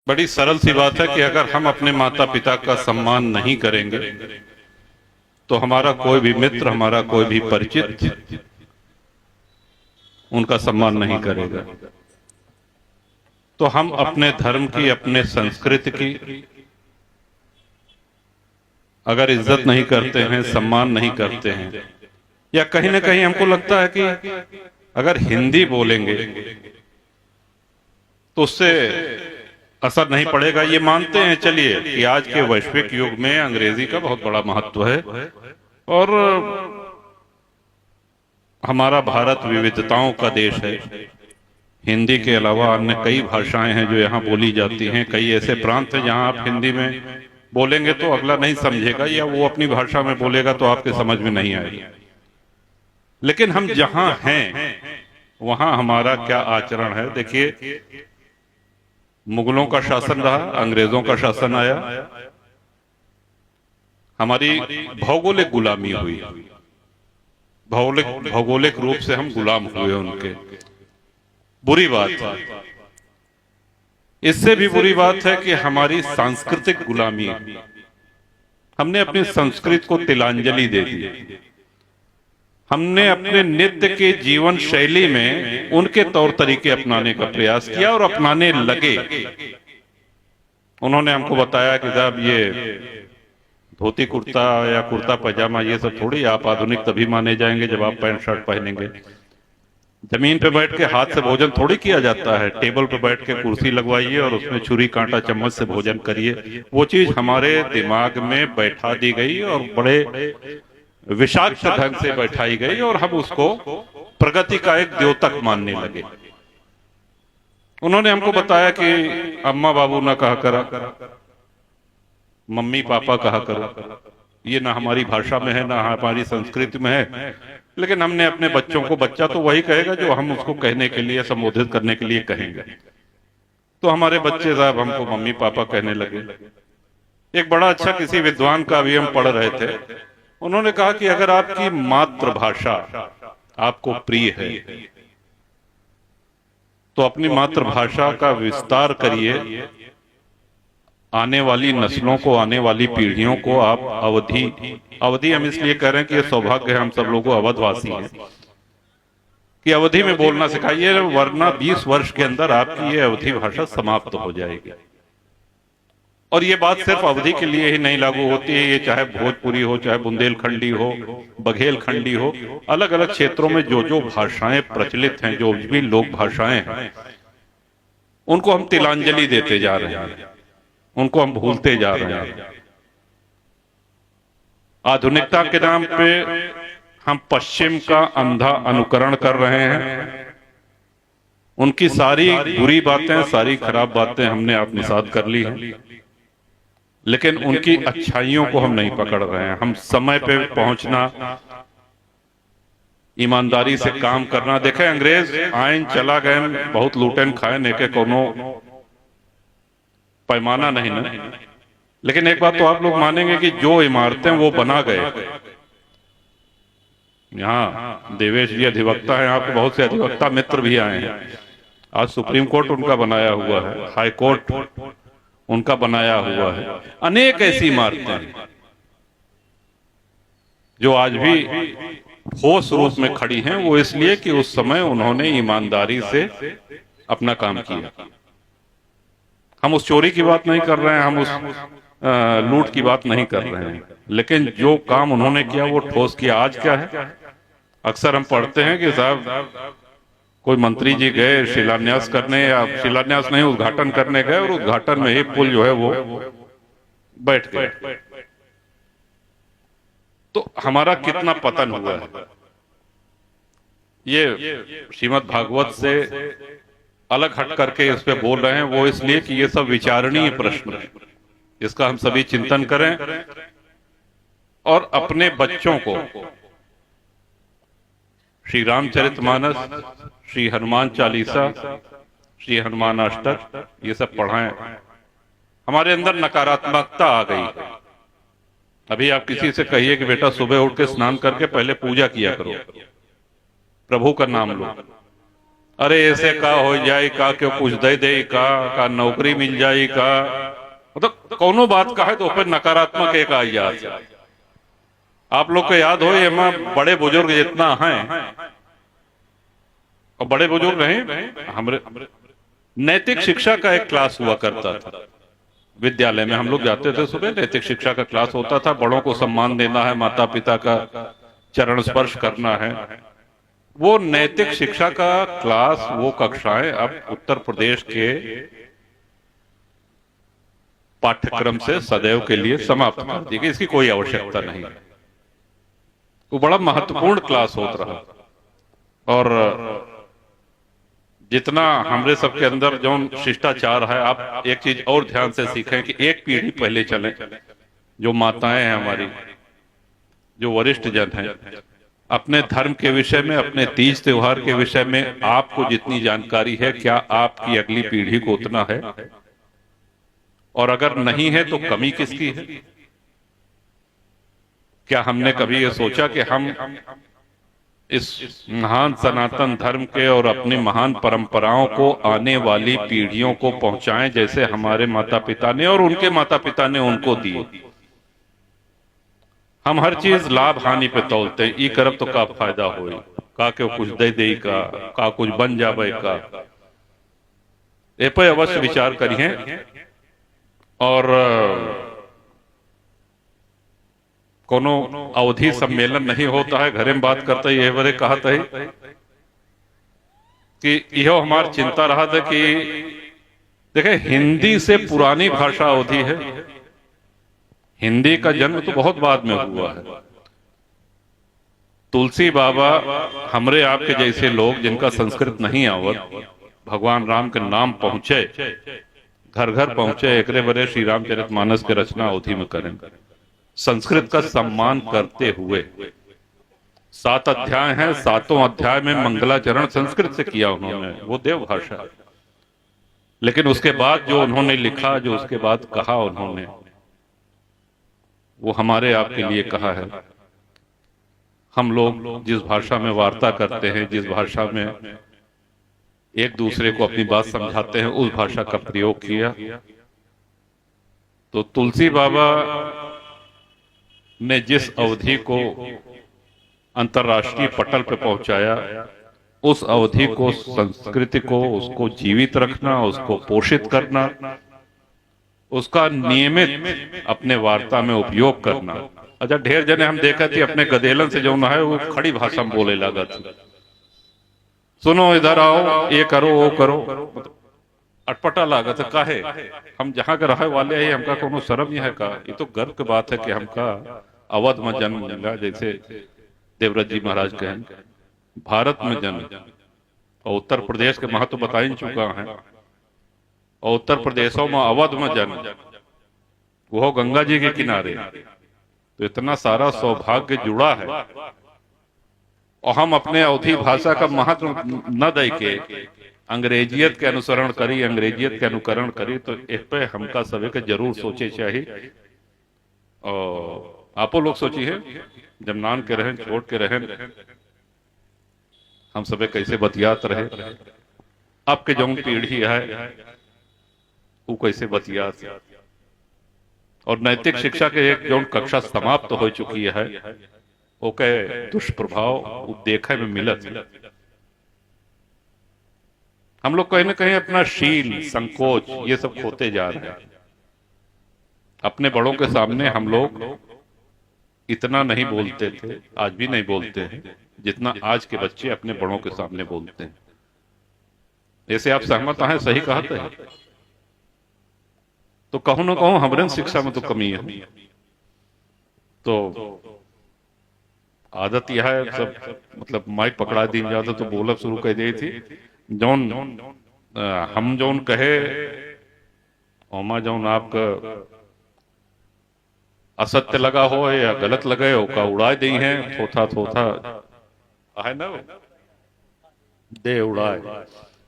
बड़ी सरल सी बात है कि अगर हम अपने माता पिता का सम्मान नहीं करेंगे तो हमारा कोई भी मित्र, हमारा कोई भी परिचित उनका सम्मान नहीं करेगा। तो हम अपने धर्म की, अपने संस्कृति की अगर इज्जत नहीं करते हैं, सम्मान नहीं करते हैं, या कहीं ना कहीं हमको लगता है कि अगर हिंदी बोलेंगे तो उससे असर नहीं पड़ेगा, ये मानते हैं चलिए कि आज के वैश्विक युग में अंग्रेजी का बहुत बड़ा महत्व है और हमारा भारत विविधताओं का देश है। हिंदी के अलावा अन्य कई भाषाएं हैं जो यहाँ बोली जाती हैं। कई ऐसे प्रांत हैं जहाँ आप हिंदी में बोलेंगे तो अगला नहीं समझेगा, या वो अपनी भाषा में बोलेगा तो आपके समझ में नहीं आएगी। लेकिन हम जहां हैं वहां हमारा क्या आचरण है। देखिए, मुगलों का शासन रहा, अंग्रेजों का शासन आया, हमारी भौगोलिक गुलामी हुई, भौगोलिक रूप से हम गुलाम हुए उनके। बुरी बात है। इससे भी बुरी बात है कि हमारी सांस्कृतिक गुलामी, हमने अपनी संस्कृति को तिलांजलि दे दी। हमने अपने नित्य के जीवन शैली में उनके तौर तरीके अपनाने का प्रयास किया और अपनाने लगे। उन्होंने हमको बताया कि साहब ये धोती कुर्ता या कुर्ता पजामा ये सब थोड़ी आप आधुनिक तभी माने जाएंगे जब आप पैंट शर्ट पहनेंगे। जमीन पे बैठ के हाथ से भोजन थोड़ी किया जाता है। टेबल पे बैठ के कुर्सी लगवाइए और उसमें छुरी कांटा चम्मच से भोजन करिए। वो चीज हमारे दिमाग में बैठा दी गई और बड़े विषाक्त ढंग से बैठाई गई और हम उसको प्रगति का एक द्योतक मानने लगे। उन्होंने हमको बताया कि अम्मा बाबू ना कहा करा, मम्मी पापा कहा करो। ये ना हमारी भाषा में है, ना हमारी संस्कृति में है। लेकिन हमने अपने बच्चों को, बच्चा तो वही कहेगा जो हम उसको कहने के लिए, संबोधित करने के लिए कहेंगे। तो हमारे बच्चे साहब हमको मम्मी पापा कहने लगे। एक बड़ा अच्छा किसी विद्वान का भी हम पढ़ रहे थे। उन्होंने कहा कि अगर आपकी मातृभाषा आपको प्रिय है तो अपनी मातृभाषा का विस्तार करिए। आने वाली नस्लों को, आने वाली पीढ़ियों को आप अवधि हम इसलिए कह रहे हैं कि ये सौभाग्य है हम सब लोगों अवधवासी हैं कि अवधि में बोलना सिखाइए, वरना 20 वर्ष के अंदर आपकी ये अवधि भाषा समाप्त हो जाएगी। और ये बात सिर्फ अवधि के लिए ही नहीं लागू होती है। ये चाहे भोजपुरी हो, चाहे बुंदेलखंडी हो, बघेलखंडी हो, अलग अलग क्षेत्रों में जो जो भाषाएं प्रचलित हैं, जो भी लोक भाषाएं हैं, उनको हम तिलांजलि देते जा रहे हैं, उनको हम भूलते जा रहे हैं। आधुनिकता के नाम पे हम पश्चिम का अंधा अनुकरण कर रहे हैं। उनकी सारी बुरी बातें, सारी खराब बातें हमने आत्मसात कर ली हैं, लेकिन उनकी अच्छाइयों को हम नहीं पकड़ रहे हैं। हम समय पे पहुंचना, ईमानदारी से काम करना। देखे, अंग्रेज आइन चला गए, बहुत लूटन खाए, नेके कोनो पैमाना नहीं ना। लेकिन एक बात तो आप लोग मानेंगे कि जो इमारतें वो बना गए, यहाँ देवेश जी अधिवक्ता हैं, आपके बहुत से अधिवक्ता मित्र भी आए हैं। आज सुप्रीम कोर्ट उनका बनाया हुआ है, हाई कोर्ट उनका बनाया हुआ है। अनेक ऐसी इमारतें जो आज भी ठोस रूप में खड़ी हैं, वो इसलिए कि उस समय उन्होंने ईमानदारी से अपना काम किया। हम उस चोरी की बात नहीं कर रहे हैं, हम उस लूट की बात नहीं कर रहे हैं, लेकिन जो काम उन्होंने किया वो ठोस किया। आज क्या है, अक्सर हम पढ़ते हैं कि साहब कोई मंत्री जी गए शिलान्यास करने, या शिलान्यास नहीं, उद्घाटन करने गए, और उद्घाटन में ही पुल जो है वो बैठ गए। तो हमारा कितना पतन हुआ है। ये श्रीमद् भागवत से अलग हट करके इस पे बोल रहे हैं, वो इसलिए कि ये सब विचारणीय प्रश्न है, इसका हम सभी चिंतन करें और अपने बच्चों को श्री रामचरितमानस, श्री हनुमान चालीसा, श्री हनुमान अष्टक ये सब पढ़ाएं। हमारे अंदर नकारात्मकता आ गई है। अभी आप किसी से कहिए कि बेटा सुबह उठ के स्नान करके पहले पूजा किया करो, प्रभु का नाम लो, अरे ऐसे का हो जाए का, क्यों कुछ दे दे का नौकरी मिल जाए का, मतलब कोनो बात का है तो ऊपर नकारात्मक एक आ जाए। आप लोग को याद हो ये बड़े बुजुर्ग जितना हैं, और बड़े बुजुर्ग नहीं, हमारे नैतिक शिक्षा का एक क्लास हुआ करता था विद्यालय में। हम लोग जाते थे सुबह, नैतिक शिक्षा का क्लास होता था। बड़ों को सम्मान देना है, माता पिता का चरण स्पर्श करना है। वो नैतिक शिक्षा का क्लास, वो कक्षाएं अब उत्तर प्रदेश के पाठ्यक्रम से सदैव के लिए समाप्त कर दी गई। इसकी कोई आवश्यकता नहीं। वो बड़ा महत्वपूर्ण क्लास होता रहा। और जितना हमरे सबके अंदर जो शिष्टाचार है, आप एक चीज और ध्यान से सीखें कि एक पीढ़ी पहले चले। जो माताएं हैं हमारी, जो वरिष्ठ जन हैं, अपने धर्म के विषय में, अपने तीज त्योहार के विषय में आपको जितनी जानकारी है, क्या आपकी अगली पीढ़ी को उतना है? और अगर नहीं है तो कमी किसकी है? क्या हमने कभी ये सोचा कि हम इस महान सनातन धर्म के और अपनी महान परंपराओं को आने वाली पीढ़ियों को पहुंचाएं, जैसे हमारे माता पिता ने और उनके माता पिता ने उनको दिए? हम हर चीज लाभ हानि पे तोलते हैं। ई करब तो का फायदा हो, का क्यों कुछ दे दे का कुछ बन जावे का। ए पे अवश्य विचार करिए। और कोनो अवधि सम्मेलन नहीं होता है, घरे में बात करते ही बड़े कहते है कि यह हमारी चिंता रहा था कि देखे, हिंदी से पुरानी भाषा अवधि है। हिंदी का जन्म तो बहुत बाद में हुआ है। तुलसी बाबा, हमरे आपके जैसे लोग जिनका संस्कृत नहीं आवत, भगवान राम के नाम पहुंचे, घर घर पहुंचे, एकरे बरे श्री रामचरितमानस के रचना अवधि में करें, संस्कृत का सम्मान करते हुए। 7 अध्याय हैं, 7 अध्याय में मंगलाचरण संस्कृत से किया उन्होंने, वो देव भाषा। लेकिन उसके बाद जो उन्होंने लिखा, जो उसके बाद कहा उन्होंने, वो हमारे आपके लिए कहा है। हम लोग जिस भाषा में वार्ता करते हैं, जिस भाषा में एक दूसरे को अपनी बात समझाते हैं, उस भाषा का प्रयोग किया। तो तुलसी बाबा ने जिस अवधि को अंतर्राष्ट्रीय पटल पे पहुंचाया, उस अवधि को, संस्कृति को, उसको जीवित रखना, उसको पोषित करना, उसका नियमित अपने वार्ता में उपयोग करना। अच्छा, ढेर जने हम देखा थी अपने गदेलन से जो ना है वो खड़ी भाषा में बोले लगा थी। सुनो इधर आओ, ये करो वो करो, अटपटा लागत है। काहे? हम जहां के रहे वाले हैं, हमका कोनो शर्म ही है का? ये तो गर्व की बात है कि हमका अवध में जन्म मिला, जैसे देवव्रत जी महाराज कहें, भारत में जन्म। और उत्तर प्रदेश के महत्व बता ही चुका है। और उत्तर प्रदेशों में अवध में जन्म, वो गंगा जी के किनारे। तो इतना सारा सौभाग्य जुड़ा है। और हम अपने अवधी भाषा का महत्व न दे के अंग्रेजियत के अनुसरण करी, अंग्रेजियत के अनुकरण करी, तो इस पे हमका सभी के जरूर सोचे चाहिए। और आपो लोग सोची है, जब नान के रहें, छोड़ के रहें, हम सभी कैसे बतियात रहे। अब के जो पीढ़ी है वो कैसे बतियात। और नैतिक शिक्षा के एक जो कक्षा समाप्त हो चुकी है, वो के दुष्प्रभाव देखे में मिलत। हम लोग कहीं ना कहीं अपना शील, संकोच, ये सब खोते जा रहे हैं। अपने बड़ों के सामने हम लोग इतना नहीं बोलते थे, आज भी नहीं बोलते हैं, जितना आज के बच्चे अपने बड़ों के सामने बोलते हैं। ऐसे आप सहमत हैं? सही कहते हैं? तो कहूं ना कहूं हमारे शिक्षा में तो कमी है। तो आदत यह है, सब मतलब माइक पकड़ा दी जाता तो बोलब शुरू कर दी थी। जौन हम जौन कहे ओमा जौन आपका असत्य लगा हो या गलत लगे हो का उड़ाए दी है, थोथा थोथा है ना, दे उड़ाए।